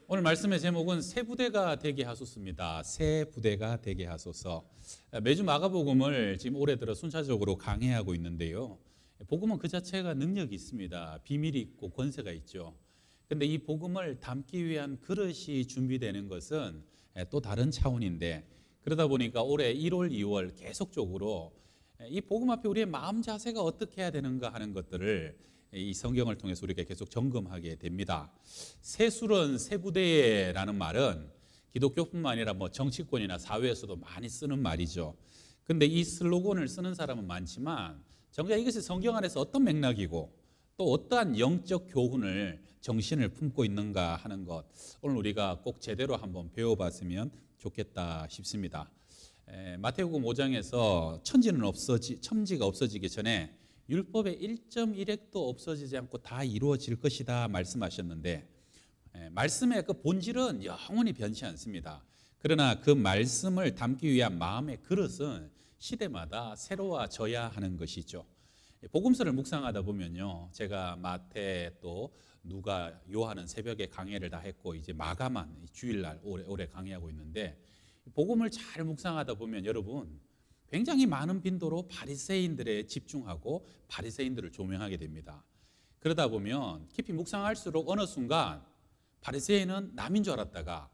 오늘 말씀의 제목은 새 부대가 되게 하소서입니다. 새 부대가 되게 하소서. 매주 마가복음을 지금 올해 들어 순차적으로 강해하고 있는데요. 복음은 그 자체가 능력이 있습니다. 비밀이 있고 권세가 있죠. 그런데 이 복음을 담기 위한 그릇이 준비되는 것은 또 다른 차원인데, 그러다 보니까 올해 1월, 2월 계속적으로 이 복음 앞에 우리의 마음 자세가 어떻게 해야 되는가 하는 것들을 이 성경을 통해서 우리가 계속 점검하게 됩니다. 새술은 새부대라는 말은 기독교뿐만 아니라 정치권이나 사회에서도 많이 쓰는 말이죠. 그런데 이 슬로건을 쓰는 사람은 많지만 정작 이것이 성경 안에서 어떤 맥락이고 또 어떠한 영적 교훈을 정신을 품고 있는가 하는 것, 오늘 우리가 꼭 제대로 한번 배워봤으면 좋겠다 싶습니다. 마태복음 5장에서 천지가 없어지기 전에 율법의 1.1획도 없어지지 않고 다 이루어질 것이다 말씀하셨는데, 말씀의 그 본질은 영원히 변치 않습니다. 그러나 그 말씀을 담기 위한 마음의 그릇은 시대마다 새로워져야 하는 것이죠. 복음서를 묵상하다 보면요, 제가 마태 또 누가 요한은 새벽에 강해를 다 했고 이제 마가만 주일날 올해 강해하고 있는데, 복음을 잘 묵상하다 보면 여러분 굉장히 많은 빈도로 바리새인들에 집중하고 바리새인들을 조명하게 됩니다. 그러다 보면 깊이 묵상할수록 어느 순간 바리새인은 남인 줄 알았다가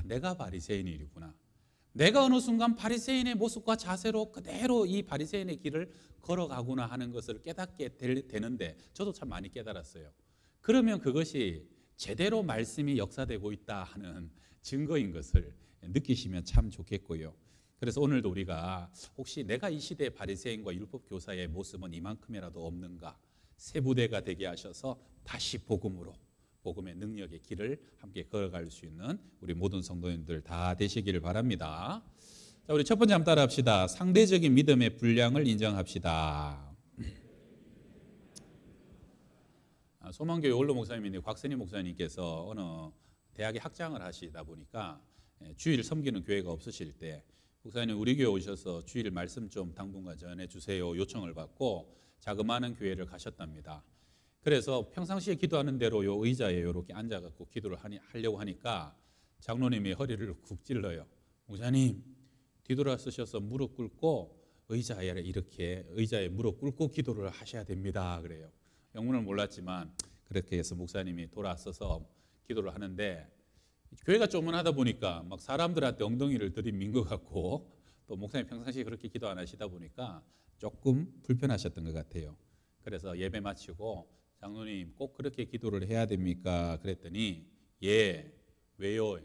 내가 바리새인이구나, 내가 어느 순간 바리새인의 모습과 자세로 그대로 이 바리새인의 길을 걸어가구나 하는 것을 깨닫게 되는데, 저도 참 많이 깨달았어요. 그러면 그것이 제대로 말씀이 역사되고 있다 하는 증거인 것을 느끼시면 참 좋겠고요. 그래서 오늘도 우리가 혹시 내가 이 시대의 바리새인과 율법 교사의 모습은 이만큼이라도 없는가, 새 부대가 되게 하셔서 다시 복음으로, 복음의 능력의 길을 함께 걸어갈 수 있는 우리 모든 성도님들 다 되시기를 바랍니다. 자, 우리 첫 번째 한번 따라 합시다. 상대적인 믿음의 분량을 인정합시다. 소망교회 원로 목사님인데 곽선희 목사님께서 어느 대학에 학장을 하시다 보니까 주일 섬기는 교회가 없으실 때 목사님 우리 교회 오셔서 주일 말씀 좀 당분간 전해주세요 요청을 받고 자그마한 교회를 가셨답니다. 그래서 평상시에 기도하는 대로 요 의자에 이렇게 앉아갖고 기도를 하려고 하니까 장로님이 허리를 쿡 찔러요. 목사님 뒤돌아서셔서 무릎 꿇고 의자에 무릎 꿇고 기도를 하셔야 됩니다. 그래요. 영문을 몰랐지만 그렇게 해서 목사님이 돌아서서 기도를 하는데, 교회가 조문하다 보니까 막 사람들한테 엉덩이를 들이민 것 같고, 또 목사님 평상시에 그렇게 기도 안 하시다 보니까 조금 불편하셨던 것 같아요. 그래서 예배 마치고 장로님 꼭 그렇게 기도를 해야 됩니까? 그랬더니 예, 왜요?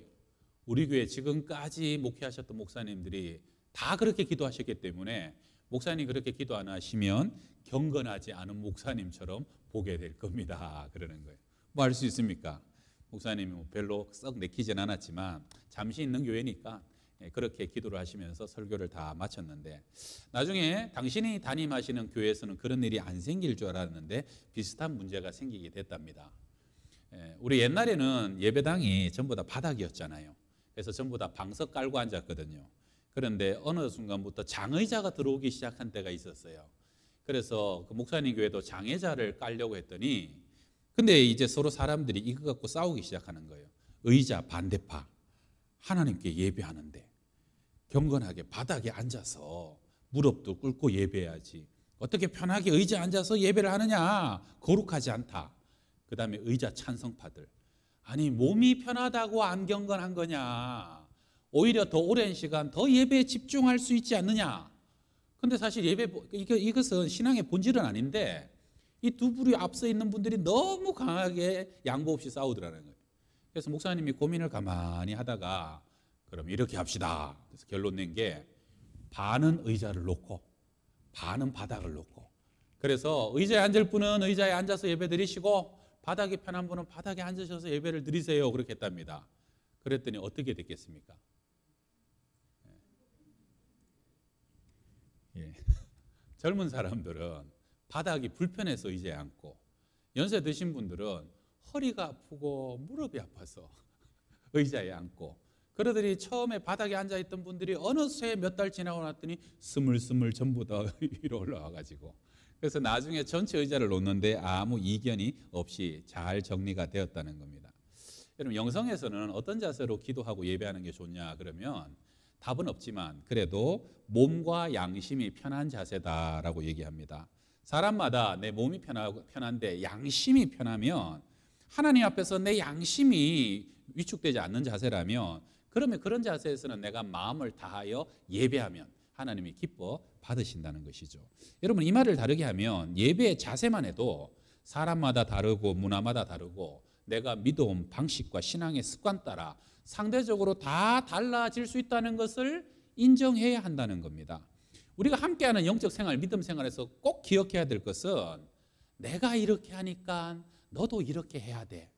우리 교회 지금까지 목회하셨던 목사님들이 다 그렇게 기도하셨기 때문에 목사님 그렇게 기도 안 하시면 경건하지 않은 목사님처럼 보게 될 겁니다. 그러는 거예요. 뭐 할 수 있습니까? 목사님이 별로 썩 내키진 않았지만 잠시 있는 교회니까 그렇게 기도를 하시면서 설교를 다 마쳤는데, 나중에 당신이 담임하시는 교회에서는 그런 일이 안 생길 줄 알았는데 비슷한 문제가 생기게 됐답니다. 우리 옛날에는 예배당이 전부 다 바닥이었잖아요. 그래서 전부 다 방석 깔고 앉았거든요. 그런데 어느 순간부터 장의자가 들어오기 시작한 때가 있었어요. 그래서 그 목사님 교회도 장의자를 깔려고 했더니, 근데 이제 서로 사람들이 이거 갖고 싸우기 시작하는 거예요. 의자 반대파, 하나님께 예배하는데 경건하게 바닥에 앉아서 무릎도 꿇고 예배해야지, 어떻게 편하게 의자에 앉아서 예배를 하느냐, 거룩하지 않다. 그 다음에 의자 찬성파들, 아니 몸이 편하다고 안 경건한 거냐, 오히려 더 오랜 시간 더 예배에 집중할 수 있지 않느냐. 근데 사실 이것은 신앙의 본질은 아닌데 이 두 부류 앞서 있는 분들이 너무 강하게 양보 없이 싸우더라는 거예요. 그래서 목사님이 고민을 가만히 하다가 그럼 이렇게 합시다. 그래서 결론 낸 게 반은 의자를 놓고 반은 바닥을 놓고, 그래서 의자에 앉을 분은 의자에 앉아서 예배 드리시고 바닥이 편한 분은 바닥에 앉으셔서 예배를 드리세요. 그렇게 했답니다. 그랬더니 어떻게 됐겠습니까? 예. 젊은 사람들은 바닥이 불편해서 의자에 앉고, 연세 드신 분들은 허리가 아프고 무릎이 아파서 의자에 앉고, 그러더니 처음에 바닥에 앉아있던 분들이 어느새 몇 달 지나고 났더니 스물스물 전부 다 위로 올라와가지고, 그래서 나중에 전체 의자를 놓는데 아무 이견이 없이 잘 정리가 되었다는 겁니다. 여러분 영성에서는 어떤 자세로 기도하고 예배하는 게 좋냐 그러면 답은 없지만 그래도 몸과 양심이 편한 자세다라고 얘기합니다. 사람마다 내 몸이 편한데 양심이 편하면 하나님 앞에서 내 양심이 위축되지 않는 자세라면 그러면 그런 자세에서는 내가 마음을 다하여 예배하면 하나님이 기뻐 받으신다는 것이죠. 여러분 이 말을 다르게 하면 예배의 자세만 해도 사람마다 다르고 문화마다 다르고 내가 믿어온 방식과 신앙의 습관 따라 상대적으로 다 달라질 수 있다는 것을 인정해야 한다는 겁니다. 우리가 함께하는 영적 생활, 믿음 생활에서 꼭 기억해야 될 것은 내가 이렇게 하니까 너도 이렇게 해야 돼.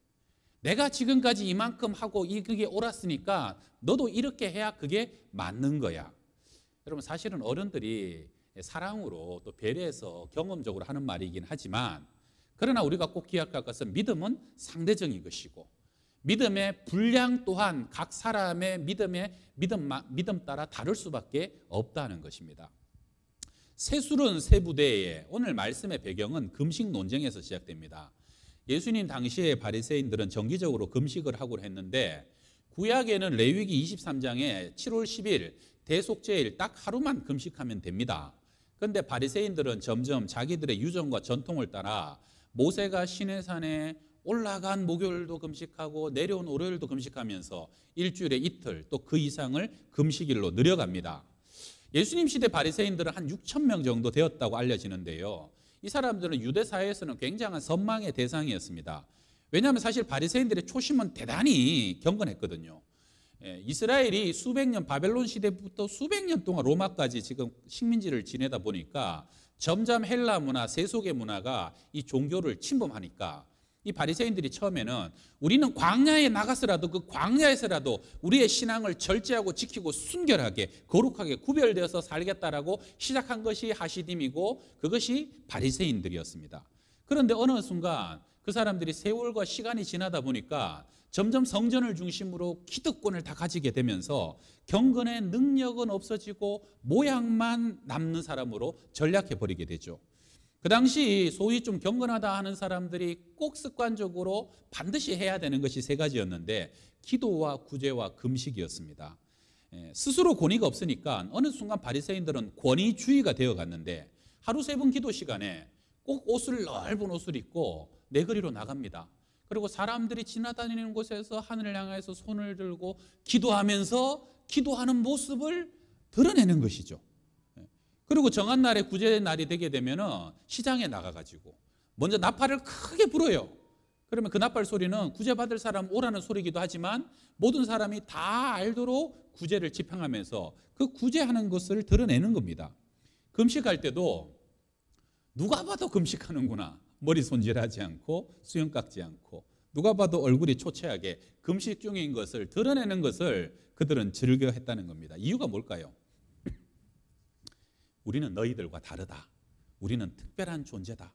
내가 지금까지 이만큼 하고 그게 옳았으니까 너도 이렇게 해야 그게 맞는 거야. 여러분 사실은 어른들이 사랑으로 또 배려해서 경험적으로 하는 말이긴 하지만 그러나 우리가 꼭 기억할 것은 믿음은 상대적인 것이고 믿음의 분량 또한 각 사람의 믿음 따라 다를 수밖에 없다는 것입니다. 세술은 세부대에 오늘 말씀의 배경은 금식 논쟁에서 시작됩니다. 예수님 당시에 바리새인들은 정기적으로 금식을 하고 했는데 구약에는 레위기 23장에 7월 10일 대속죄일 딱 하루만 금식하면 됩니다. 그런데 바리새인들은 점점 자기들의 유전과 전통을 따라 모세가 시내산에 올라간 목요일도 금식하고 내려온 월요일도 금식하면서 일주일에 이틀 또 그 이상을 금식일로 늘려갑니다. 예수님 시대 바리새인들은 한 6천 명 정도 되었다고 알려지는데요. 이 사람들은 유대 사회에서는 굉장한 선망의 대상이었습니다. 왜냐하면 사실 바리새인들의 초심은 대단히 경건했거든요. 이스라엘이 수백 년 바벨론 시대부터 수백 년 동안 로마까지 지금 식민지를 지내다 보니까 점점 헬라 문화, 세속의 문화가 이 종교를 침범하니까 이 바리새인들이 처음에는 우리는 광야에 나가서라도 그 광야에서라도 우리의 신앙을 절제하고 지키고 순결하게 거룩하게 구별되어서 살겠다라고 시작한 것이 하시딤이고 그것이 바리새인들이었습니다. 그런데 어느 순간 그 사람들이 세월과 시간이 지나다 보니까 점점 성전을 중심으로 기득권을 다 가지게 되면서 경건의 능력은 없어지고 모양만 남는 사람으로 전락해버리게 되죠. 그 당시 소위 좀 경건하다 하는 사람들이 꼭 습관적으로 반드시 해야 되는 것이 세 가지였는데 기도와 구제와 금식이었습니다. 스스로 권위가 없으니까 어느 순간 바리새인들은 권위주의가 되어갔는데 하루 3번 기도 시간에 꼭 넓은 옷을 입고 내거리로 나갑니다. 그리고 사람들이 지나다니는 곳에서 하늘을 향해서 손을 들고 기도하면서 기도하는 모습을 드러내는 것이죠. 그리고 정한 날에 구제 날이 되게 되면 시장에 나가가지고 먼저 나팔을 크게 불어요. 그러면 그 나팔 소리는 구제받을 사람 오라는 소리이기도 하지만 모든 사람이 다 알도록 구제를 지팡하면서 그 구제하는 것을 드러내는 겁니다. 금식할 때도 누가 봐도 금식하는구나. 머리 손질하지 않고 수염 깎지 않고 누가 봐도 얼굴이 초췌하게 금식 중인 것을 드러내는 것을 그들은 즐겨 했다는 겁니다. 이유가 뭘까요? 우리는 너희들과 다르다. 우리는 특별한 존재다.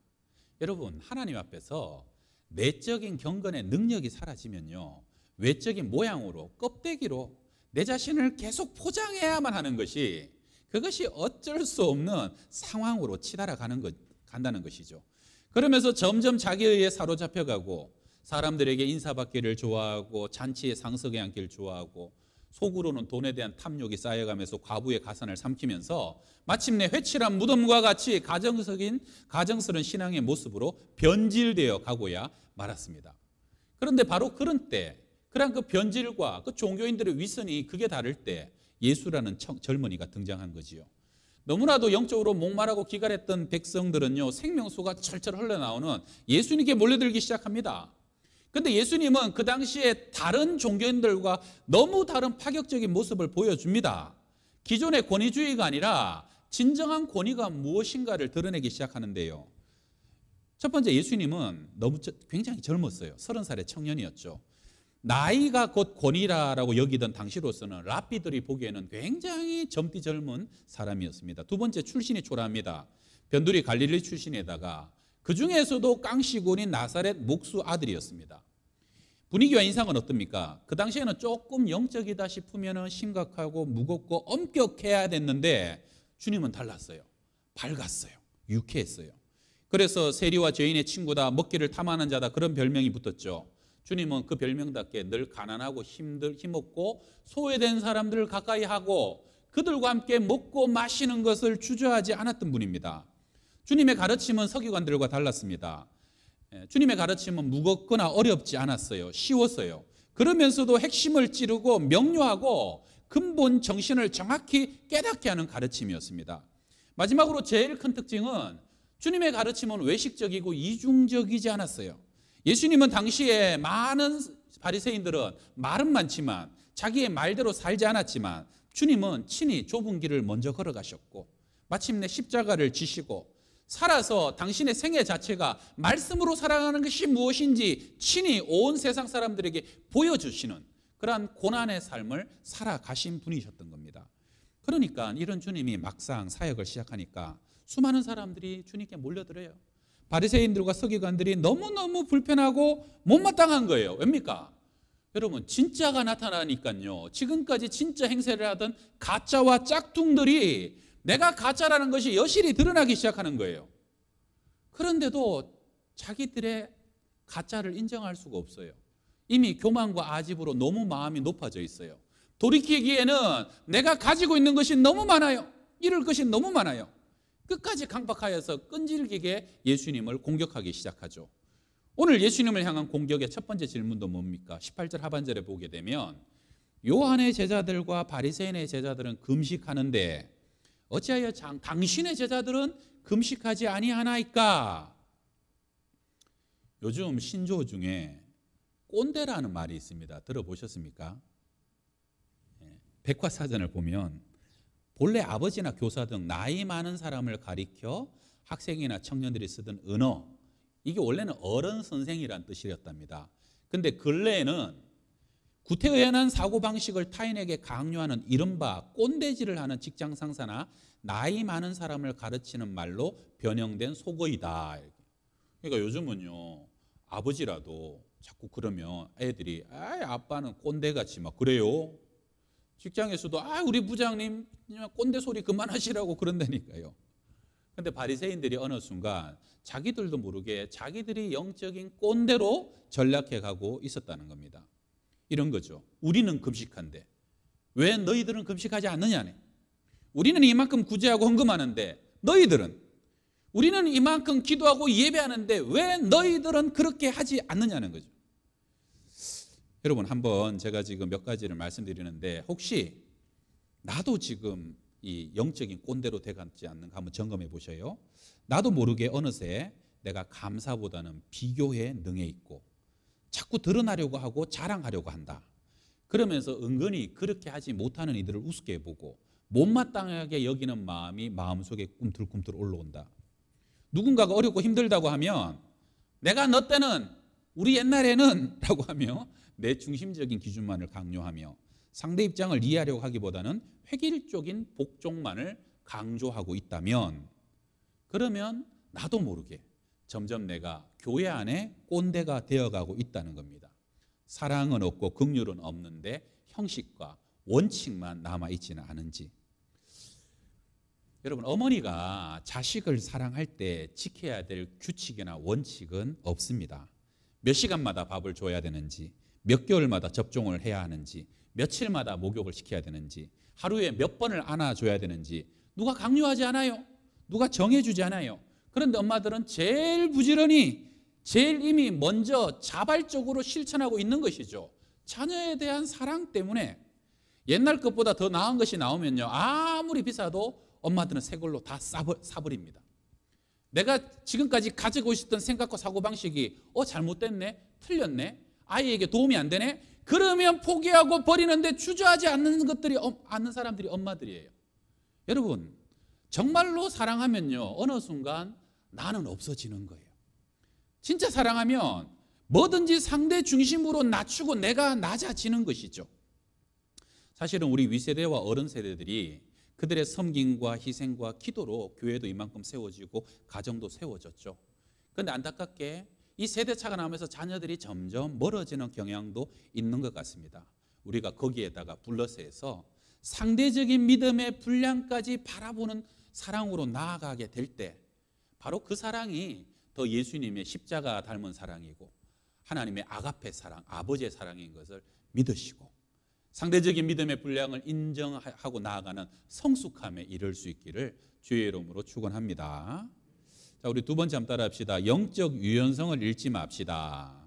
여러분 하나님 앞에서 내적인 경건의 능력이 사라지면요 외적인 모양으로 껍데기로 내 자신을 계속 포장해야만 하는 것이 그것이 어쩔 수 없는 상황으로 치달아 간다는 것이죠. 그러면서 점점 자기의에 사로잡혀가고 사람들에게 인사받기를 좋아하고 잔치에 상석에 앉기를 좋아하고 속으로는 돈에 대한 탐욕이 쌓여가면서 과부의 가산을 삼키면서 마침내 회칠한 무덤과 같이 가정스러운 신앙의 모습으로 변질되어 가고야 말았습니다. 그런데 바로 그런 때 그런 그 변질과 그 종교인들의 위선이 극에 다를 때 예수라는 젊은이가 등장한 거지요. 너무나도 영적으로 목마르고 기갈했던 백성들은요 생명수가 철철 흘러나오는 예수님께 몰려들기 시작합니다. 그런데 예수님은 그 당시에 다른 종교인들과 너무 다른 파격적인 모습을 보여줍니다. 기존의 권위주의가 아니라 진정한 권위가 무엇인가를 드러내기 시작하는데요. 첫 번째 예수님은 굉장히 젊었어요. 30살의 청년이었죠. 나이가 곧 권위라고 여기던 당시로서는 랍비들이 보기에는 굉장히 젊디 젊은 사람이었습니다. 두 번째 출신이 초라합니다. 변두리 갈릴리 출신에다가 그 중에서도 깡시곤인 나사렛 목수 아들이었습니다. 분위기와 인상은 어떻습니까? 그 당시에는 조금 영적이다 싶으면 심각하고 무겁고 엄격해야 됐는데 주님은 달랐어요. 밝았어요. 유쾌했어요. 그래서 세리와 죄인의 친구다, 먹기를 탐하는 자다 그런 별명이 붙었죠. 주님은 그 별명답게 늘 가난하고 힘없고 소외된 사람들을 가까이 하고 그들과 함께 먹고 마시는 것을 주저하지 않았던 분입니다. 주님의 가르침은 서기관들과 달랐습니다. 주님의 가르침은 무겁거나 어렵지 않았어요. 쉬웠어요. 그러면서도 핵심을 찌르고 명료하고 근본 정신을 정확히 깨닫게 하는 가르침이었습니다. 마지막으로 제일 큰 특징은 주님의 가르침은 외식적이고 이중적이지 않았어요. 예수님은 당시에 많은 바리새인들은 말은 많지만 자기의 말대로 살지 않았지만 주님은 친히 좁은 길을 먼저 걸어가셨고 마침내 십자가를 지시고 살아서 당신의 생애 자체가 말씀으로 살아가는 것이 무엇인지 친히 온 세상 사람들에게 보여주시는 그러한 고난의 삶을 살아가신 분이셨던 겁니다. 그러니까 이런 주님이 막상 사역을 시작하니까 수많은 사람들이 주님께 몰려들어요. 바리새인들과 서기관들이 너무너무 불편하고 못마땅한 거예요. 왜입니까? 여러분, 진짜가 나타나니까요, 지금까지 진짜 행세를 하던 가짜와 짝퉁들이 내가 가짜라는 것이 여실히 드러나기 시작하는 거예요. 그런데도 자기들의 가짜를 인정할 수가 없어요. 이미 교만과 아집으로 너무 마음이 높아져 있어요. 돌이키기에는 내가 가지고 있는 것이 너무 많아요. 잃을 것이 너무 많아요. 끝까지 강박하여서 끈질기게 예수님을 공격하기 시작하죠. 오늘 예수님을 향한 공격의 첫 번째 질문도 뭡니까? 18절 하반절에 보게 되면 요한의 제자들과 바리새인의 제자들은 금식하는데 어찌하여 당신의 제자들은 금식하지 아니하나이까? 요즘 신조 중에 꼰대라는 말이 있습니다. 들어보셨습니까? 백과사전을 보면 본래 아버지나 교사 등 나이 많은 사람을 가리켜 학생이나 청년들이 쓰던 언어, 이게 원래는 어른 선생이란 뜻이었답니다. 그런데 근래에는 구태의연한 사고방식을 타인에게 강요하는 이른바 꼰대질을 하는 직장 상사나 나이 많은 사람을 가르치는 말로 변형된 속어이다. 그러니까 요즘은요, 아버지라도 자꾸 그러면 애들이 아빠는 꼰대같이 막 그래요. 직장에서도 우리 부장님 꼰대 소리 그만하시라고 그런다니까요. 그런데 바리새인들이 어느 순간 자기들도 모르게 자기들이 영적인 꼰대로 전락해 가고 있었다는 겁니다. 이런 거죠. 우리는 금식한데 왜 너희들은 금식하지 않느냐네. 우리는 이만큼 구제하고 헌금하는데 너희들은, 우리는 이만큼 기도하고 예배하는데 왜 너희들은 그렇게 하지 않느냐는 거죠. 여러분, 한번 제가 지금 몇 가지를 말씀드리는데 혹시 나도 지금 이 영적인 꼰대로 돼가지 않는가 한번 점검해 보셔요. 나도 모르게 어느새 내가 감사보다는 비교에 능해 있고 자꾸 드러나려고 하고 자랑하려고 한다. 그러면서 은근히 그렇게 하지 못하는 이들을 우습게 보고 못마땅하게 여기는 마음이 마음속에 꿈틀꿈틀 올라온다. 누군가가 어렵고 힘들다고 하면 내가 너 때는, 우리 옛날에는 라고 하며 내 중심적인 기준만을 강요하며 상대 입장을 이해하려고 하기보다는 획일적인 복종만을 강조하고 있다면, 그러면 나도 모르게 점점 내가 교회 안에 꼰대가 되어가고 있다는 겁니다. 사랑은 없고 긍휼은 없는데 형식과 원칙만 남아있지는 않은지. 여러분, 어머니가 자식을 사랑할 때 지켜야 될 규칙이나 원칙은 없습니다. 몇 시간마다 밥을 줘야 되는지, 몇 개월마다 접종을 해야 하는지, 며칠마다 목욕을 시켜야 되는지, 하루에 몇 번을 안아줘야 되는지 누가 강요하지 않아요. 누가 정해주지 않아요. 그런데 엄마들은 제일 부지런히, 제일 이미 먼저 자발적으로 실천하고 있는 것이죠. 자녀에 대한 사랑 때문에 옛날 것보다 더 나은 것이 나오면요, 아무리 비싸도 엄마들은 새 걸로 다 사버립니다. 내가 지금까지 가지고 있었던 생각과 사고방식이 잘못됐네, 틀렸네, 아이에게 도움이 안 되네, 그러면 포기하고 버리는데 주저하지 않는 사람들이 엄마들이에요. 여러분, 정말로 사랑하면요, 어느 순간 나는 없어지는 거예요. 진짜 사랑하면 뭐든지 상대 중심으로 낮추고 내가 낮아지는 것이죠. 사실은 우리 위세대와 어른 세대들이 그들의 섬김과 희생과 기도로 교회도 이만큼 세워지고 가정도 세워졌죠. 그런데 안타깝게 이 세대차가 나오면서 자녀들이 점점 멀어지는 경향도 있는 것 같습니다. 우리가 거기에다가 불러서해서 상대적인 믿음의 분량까지 바라보는 사랑으로 나아가게 될 때 바로 그 사랑이 더 예수님의 십자가 닮은 사랑이고 하나님의 아가페 사랑, 아버지의 사랑인 것을 믿으시고 상대적인 믿음의 분량을 인정하고 나아가는 성숙함에 이를 수 있기를 주의 이름으로 축원합니다. 자, 우리 두 번째 한번 따라합시다. 영적 유연성을 잃지 맙시다.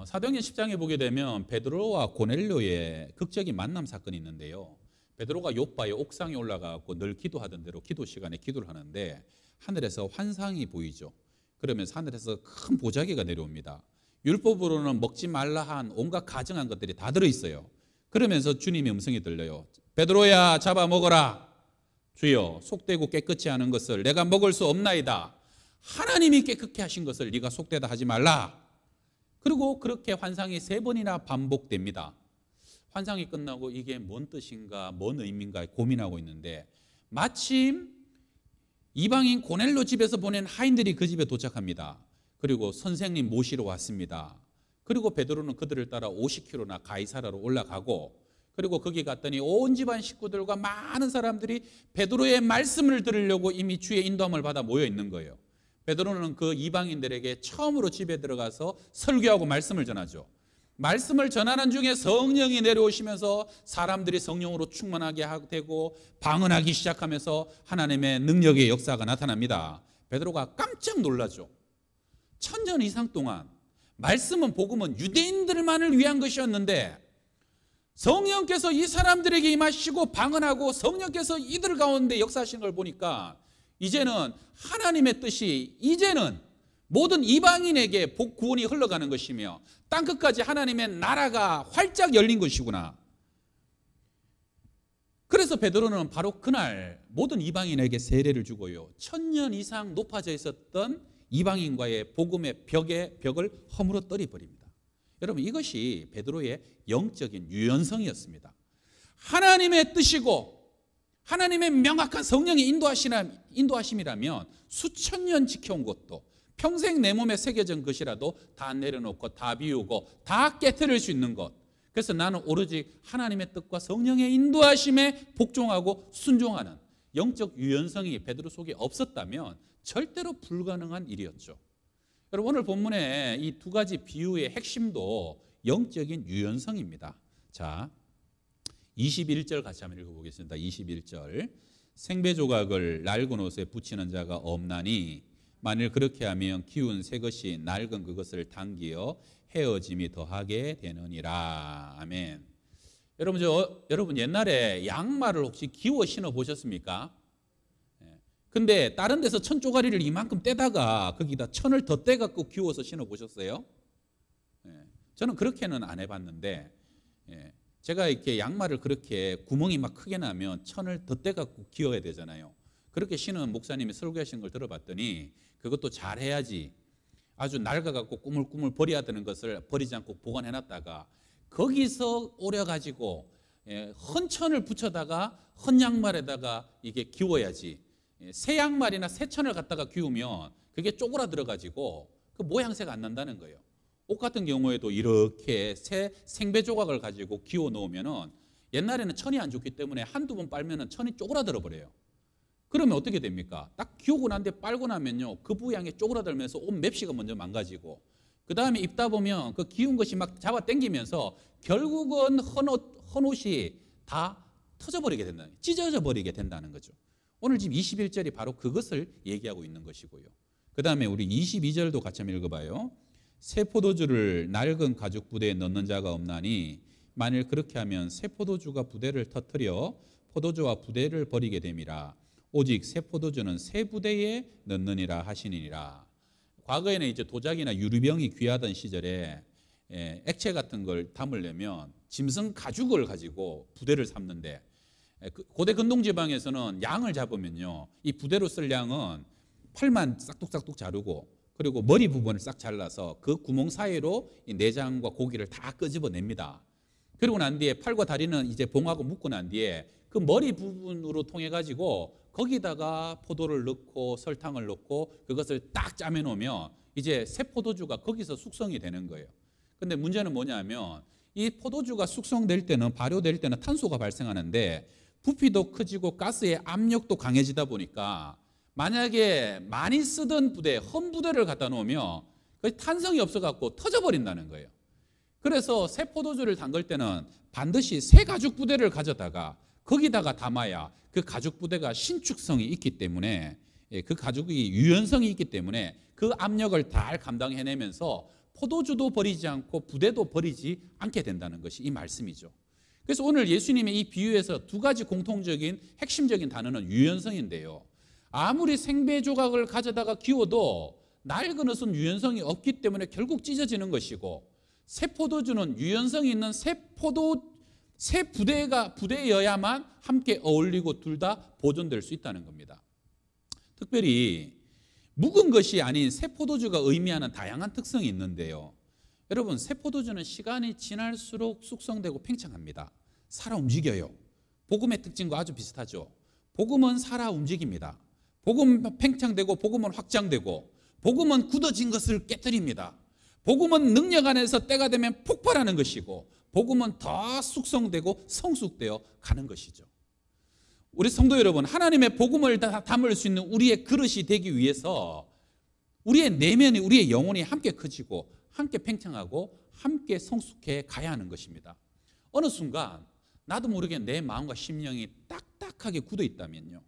사도행전 10장에 보게 되면 베드로와 고넬료의 극적인 만남 사건이 있는데요. 베드로가 요빠의 옥상에 올라가고 늘 기도하던 대로 기도 시간에 기도를 하는데 하늘에서 환상이 보이죠. 그러면서 하늘에서 큰 보자기가 내려옵니다. 율법으로는 먹지 말라 한 온갖 가증한 것들이 다 들어있어요. 그러면서 주님의 음성이 들려요. 베드로야, 잡아 먹어라. 주여, 속되고 깨끗이 하는 것을 내가 먹을 수 없나이다. 하나님이 깨끗게 하신 것을 네가 속되다 하지 말라. 그리고 그렇게 환상이 3번이나 반복됩니다. 환상이 끝나고 이게 뭔 뜻인가, 뭔 의미인가 고민하고 있는데 마침 이방인 고넬료 집에서 보낸 하인들이 그 집에 도착합니다. 그리고 선생님 모시러 왔습니다. 그리고 베드로는 그들을 따라 50km나 가이사라로 올라가고 그리고 거기 갔더니 온 집안 식구들과 많은 사람들이 베드로의 말씀을 들으려고 이미 주의 인도함을 받아 모여 있는 거예요. 베드로는 그 이방인들에게 처음으로 집에 들어가서 설교하고 말씀을 전하죠. 말씀을 전하는 중에 성령이 내려오시면서 사람들이 성령으로 충만하게 되고 방언하기 시작하면서 하나님의 능력의 역사가 나타납니다. 베드로가 깜짝 놀라죠. 1000년 이상 동안 말씀은 복음은 유대인들만을 위한 것이었는데 성령께서 이 사람들에게 임하시고 방언하고 성령께서 이들 가운데 역사하시는 걸 보니까 이제는 하나님의 뜻이 이제는 모든 이방인에게 구원이 흘러가는 것이며 땅끝까지 하나님의 나라가 활짝 열린 것이구나. 그래서 베드로는 바로 그날 모든 이방인에게 세례를 주고요. 1000년 이상 높아져 있었던 이방인과의 복음의 벽을 허물어뜨려 버립니다. 여러분, 이것이 베드로의 영적인 유연성이었습니다. 하나님의 뜻이고 하나님의 명확한 성령의 인도하심이라면 수천 년 지켜온 것도 평생 내 몸에 새겨진 것이라도 다 내려놓고 다 비우고 다 깨트릴 수 있는 것. 그래서 나는 오로지 하나님의 뜻과 성령의 인도하심에 복종하고 순종하는 영적 유연성이 베드로 속에 없었다면 절대로 불가능한 일이었죠. 여러분, 오늘 본문의 이 두 가지 비유의 핵심도 영적인 유연성입니다. 자, 21절 같이 한번 읽어보겠습니다. 21절. 생배 조각을 낡은 옷에 붙이는 자가 없나니 만일 그렇게 하면 기운 새 것이 낡은 그것을 당기어 헤어짐이 더하게 되느니라. 아멘. 여러분 옛날에 양말을 혹시 기워 신어 보셨습니까? 근데 다른 데서 천 쪼가리를 이만큼 떼다가 거기다 천을 더 떼갖고 기워서 신어 보셨어요? 저는 그렇게는 안 해봤는데 제가 이렇게 양말을 그렇게 구멍이 막 크게 나면 천을 더 떼갖고 기워야 되잖아요. 그렇게 신은 목사님이 설교하시는 걸 들어봤더니 그것도 잘해야지. 아주 낡아갖고 꾸물꾸물 버려야 되는 것을 버리지 않고 보관해놨다가 거기서 오려가지고 헌 천을 붙여다가 헌 양말에다가 이게 기워야지. 새 양말이나 새 천을 갖다가 기우면 그게 쪼그라 들어가지고 그 모양새가 안 난다는 거예요. 옷 같은 경우에도 이렇게 새 생배 조각을 가지고 기워 놓으면은 옛날에는 천이 안 좋기 때문에 한두 번 빨면은 천이 쪼그라들어 버려요. 그러면 어떻게 됩니까? 딱 기우고 난 뒤에 빨고 나면요, 그 부양에 쪼그라들면서 옷 맵시가 먼저 망가지고 그 다음에 입다 보면 그 기운 것이 막 잡아 당기면서 결국은 헌 옷이 다 터져버리게 된다, 찢어져 버리게 된다는 거죠. 오늘 지금 21절이 바로 그것을 얘기하고 있는 것이고요. 그 다음에 우리 22절도 같이 한번 읽어봐요. 새 포도주를 낡은 가죽 부대에 넣는 자가 없나니 만일 그렇게 하면 새 포도주가 부대를 터뜨려 포도주와 부대를 버리게 됨이라. 오직 새 포도주는 새 부대에 넣느니라 하시니라. 과거에는 이제 도자기나 유리병이 귀하던 시절에 액체 같은 걸 담으려면 짐승 가죽을 가지고 부대를 삼는데 고대 근동지방에서는 양을 잡으면요, 이 부대로 쓸 양은 팔만 싹둑싹둑 자르고 그리고 머리 부분을 싹 잘라서 그 구멍 사이로 이 내장과 고기를 다 끄집어냅니다. 그리고 난 뒤에 팔과 다리는 이제 봉하고 묶고 난 뒤에 그 머리 부분으로 통해 가지고 거기다가 포도를 넣고 설탕을 넣고 그것을 딱 짜매 놓으면 이제 새 포도주가 거기서 숙성이 되는 거예요. 근데 문제는 뭐냐면 이 포도주가 숙성될 때는, 발효될 때는 탄소가 발생하는데 부피도 커지고 가스의 압력도 강해지다 보니까 만약에 많이 쓰던 부대, 헌 부대를 갖다 놓으면 거의 탄성이 없어갖고 터져버린다는 거예요. 그래서 새 포도주를 담글 때는 반드시 새 가죽 부대를 가져다가 거기다가 담아야 그 가죽 부대가 신축성이 있기 때문에, 그 가죽이 유연성이 있기 때문에 그 압력을 잘 감당해내면서 포도주도 버리지 않고 부대도 버리지 않게 된다는 것이 이 말씀이죠. 그래서 오늘 예수님의 이 비유에서 두 가지 공통적인 핵심적인 단어는 유연성인데요. 아무리 생배 조각을 가져다가 기워도 낡은 옷은 유연성이 없기 때문에 결국 찢어지는 것이고, 새 포도주는 유연성이 있는 새 부대여야만 함께 어울리고 둘 다 보존될 수 있다는 겁니다. 특별히 묵은 것이 아닌 새 포도주가 의미하는 다양한 특성이 있는데요. 여러분, 새 포도주는 시간이 지날수록 숙성되고 팽창합니다. 살아 움직여요. 복음의 특징과 아주 비슷하죠. 복음은 살아 움직입니다. 복음은 팽창되고 복음은 확장되고 복음은 굳어진 것을 깨뜨립니다. 복음은 능력 안에서 때가 되면 폭발하는 것이고 복음은 더 숙성되고 성숙되어 가는 것이죠. 우리 성도 여러분, 하나님의 복음을 담을 수 있는 우리의 그릇이 되기 위해서 우리의 내면이, 우리의 영혼이 함께 커지고 함께 팽창하고 함께 성숙해 가야 하는 것입니다. 어느 순간 나도 모르게 내 마음과 심령이 딱딱하게 굳어 있다면요,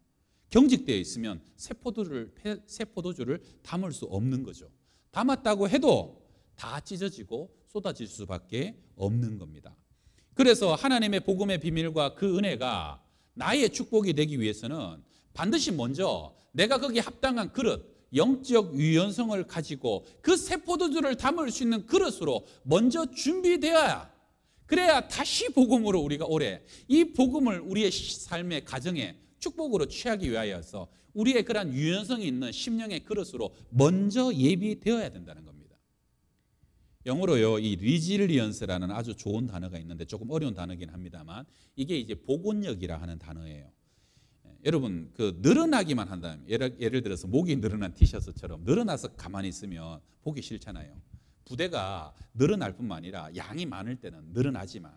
경직되어 있으면 새 포도주를 담을 수 없는 거죠. 담았다고 해도 다 찢어지고 쏟아질 수밖에 없는 겁니다. 그래서 하나님의 복음의 비밀과 그 은혜가 나의 축복이 되기 위해서는 반드시 먼저 내가 거기에 합당한 그릇, 영적 유연성을 가지고 그 새 포도주를 담을 수 있는 그릇으로 먼저 준비되어야, 그래야 다시 복음으로 우리가 오래 이 복음을 우리의 삶의 가정에 축복으로 취하기 위하여서 우리의 그러한 유연성이 있는 심령의 그릇으로 먼저 예비되어야 된다는 겁니다. 영어로요, 이 리질리언스라는 아주 좋은 단어가 있는데 조금 어려운 단어긴 합니다만, 이게 이제 복원력이라 하는 단어예요. 여러분, 그 늘어나기만 한다면, 예를 들어서 목이 늘어난 티셔츠처럼 늘어나서 가만히 있으면 보기 싫잖아요. 부대가 늘어날 뿐만 아니라 양이 많을 때는 늘어나지만,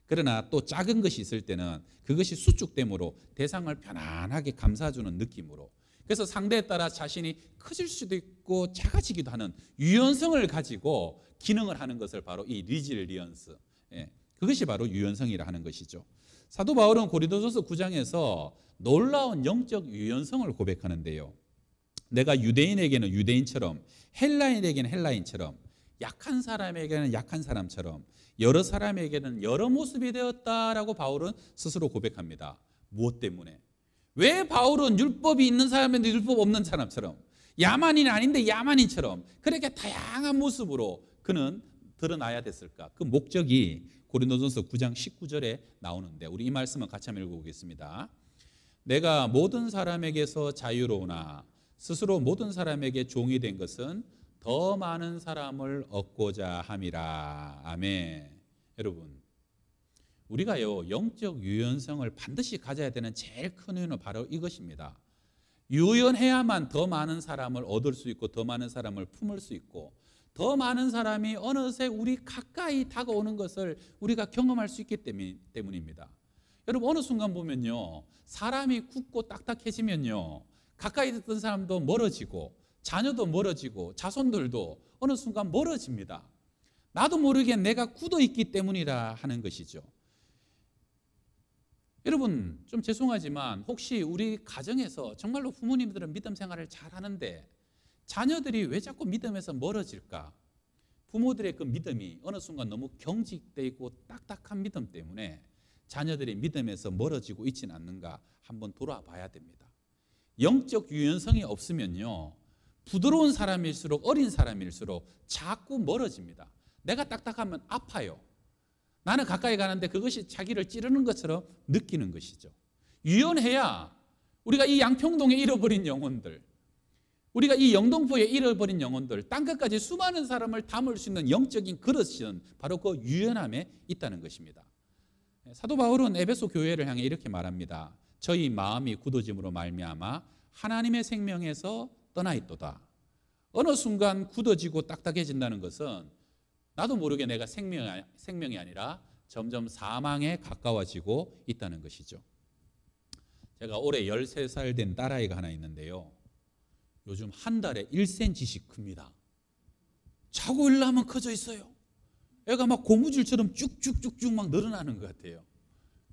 그러나 또 작은 것이 있을 때는 그것이 수축됨으로 대상을 편안하게 감싸주는 느낌으로, 그래서 상대에 따라 자신이 커질 수도 있고 작아지기도 하는 유연성을 가지고 기능을 하는 것을 바로 이 리질리언스, 그것이 바로 유연성이라 하는 것이죠. 사도 바울은 고린도전서 9장에서 놀라운 영적 유연성을 고백하는데요, 내가 유대인에게는 유대인처럼 헬라인에게는 헬라인처럼 약한 사람에게는 약한 사람처럼 여러 사람에게는 여러 모습이 되었다라고 바울은 스스로 고백합니다. 무엇 때문에? 왜 바울은 율법이 있는 사람인데 율법 없는 사람처럼, 야만인이 아닌데 야만인처럼 그렇게 다양한 모습으로 그는 드러나야 됐을까? 그 목적이 고린도전서 9장 19절에 나오는데, 우리 이 말씀을 같이 한번 읽어보겠습니다. 내가 모든 사람에게서 자유로우나 스스로 모든 사람에게 종이 된 것은 더 많은 사람을 얻고자 함이라. 아멘. 여러분, 우리가요, 영적 유연성을 반드시 가져야 되는 제일 큰 이유는 바로 이것입니다. 유연해야만 더 많은 사람을 얻을 수 있고 더 많은 사람을 품을 수 있고 더 많은 사람이 어느새 우리 가까이 다가오는 것을 우리가 경험할 수 있기 때문입니다. 여러분, 어느 순간 보면요, 사람이 굳고 딱딱해지면요, 가까이 있던 사람도 멀어지고 자녀도 멀어지고 자손들도 어느 순간 멀어집니다. 나도 모르게 내가 굳어 있기 때문이라 하는 것이죠. 여러분, 좀 죄송하지만 혹시 우리 가정에서 정말로 부모님들은 믿음 생활을 잘 하는데 자녀들이 왜 자꾸 믿음에서 멀어질까? 부모들의 그 믿음이 어느 순간 너무 경직되어 있고 딱딱한 믿음 때문에 자녀들이 믿음에서 멀어지고 있지는 않는가 한번 돌아봐야 됩니다. 영적 유연성이 없으면요, 부드러운 사람일수록, 어린 사람일수록 자꾸 멀어집니다. 내가 딱딱하면 아파요. 나는 가까이 가는데 그것이 자기를 찌르는 것처럼 느끼는 것이죠. 유연해야 우리가 이 양평동에 잃어버린 영혼들, 우리가 이 영등포에 잃어버린 영혼들, 땅끝까지 수많은 사람을 담을 수 있는 영적인 그릇은 바로 그 유연함에 있다는 것입니다. 사도 바울은 에베소 교회를 향해 이렇게 말합니다. 저희 마음이 굳어짐으로 말미암아 하나님의 생명에서 떠나 있도다. 어느 순간 굳어지고 딱딱해진다는 것은 나도 모르게 내가 생명이 아니라 점점 사망에 가까워지고 있다는 것이죠. 제가 올해 13살 된 딸아이가 하나 있는데요, 요즘 한 달에 1cm씩 큽니다. 자고 일어나면 커져 있어요. 애가 막 고무줄처럼 쭉쭉쭉쭉 막 늘어나는 것 같아요.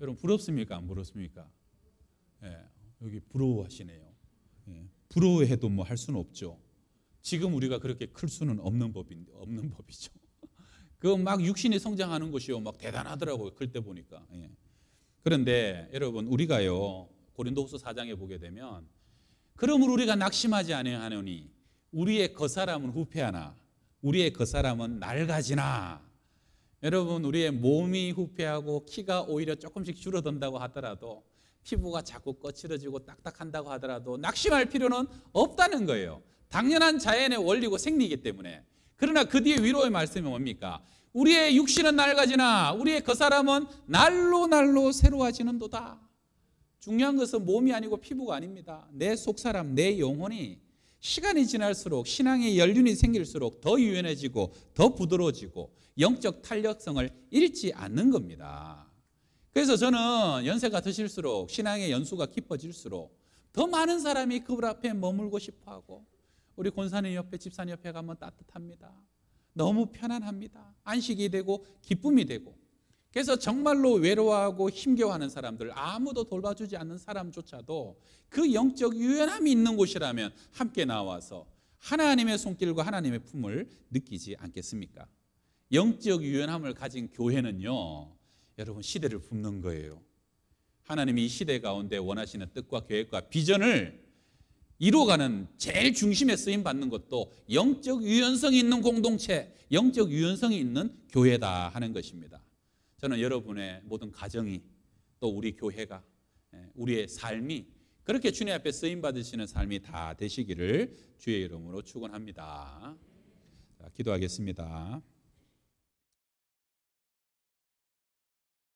여러분 부럽습니까? 안 부럽습니까? 예, 여기 부러워하시네요. 예, 부러워해도 뭐 할 수는 없죠. 지금 우리가 그렇게 클 수는 없는 법이죠. 그 막 육신이 성장하는 것이요, 막 대단하더라고요. 클 때 보니까. 예. 그런데 여러분 우리가요 고린도후서 4장에 보게 되면 그러므로 우리가 낙심하지 아니하노니 우리의 겉사람은 후패하나 우리의 겉사람은 낡아지나. 여러분 우리의 몸이 후패하고 키가 오히려 조금씩 줄어든다고 하더라도 피부가 자꾸 거칠어지고 딱딱한다고 하더라도 낙심할 필요는 없다는 거예요. 당연한 자연의 원리고 생리이기 때문에. 그러나 그 뒤에 위로의 말씀이 뭡니까? 우리의 육신은 낡아지나 우리의 겉사람은 날로 새로워지는도다. 중요한 것은 몸이 아니고 피부가 아닙니다. 내 속사람, 내 영혼이 시간이 지날수록 신앙의 연륜이 생길수록 더 유연해지고 더 부드러워지고 영적 탄력성을 잃지 않는 겁니다. 그래서 저는 연세가 드실수록 신앙의 연수가 깊어질수록 더 많은 사람이 그분 앞에 머물고 싶어하고 우리 권사님 옆에 집사님 옆에 가면 따뜻합니다. 너무 편안합니다. 안식이 되고 기쁨이 되고. 그래서 정말로 외로워하고 힘겨워하는 사람들, 아무도 돌봐주지 않는 사람조차도 그 영적 유연함이 있는 곳이라면 함께 나와서 하나님의 손길과 하나님의 품을 느끼지 않겠습니까? 영적 유연함을 가진 교회는요, 여러분 시대를 굽는 거예요. 하나님이 이 시대 가운데 원하시는 뜻과 계획과 비전을 이루어가는 제일 중심에 쓰임 받는 것도 영적 유연성이 있는 공동체, 영적 유연성이 있는 교회다 하는 것입니다. 저는 여러분의 모든 가정이 또 우리 교회가 우리의 삶이 그렇게 주님 앞에 쓰임 받으시는 삶이 다 되시기를 주의 이름으로 축원합니다. 자, 기도하겠습니다.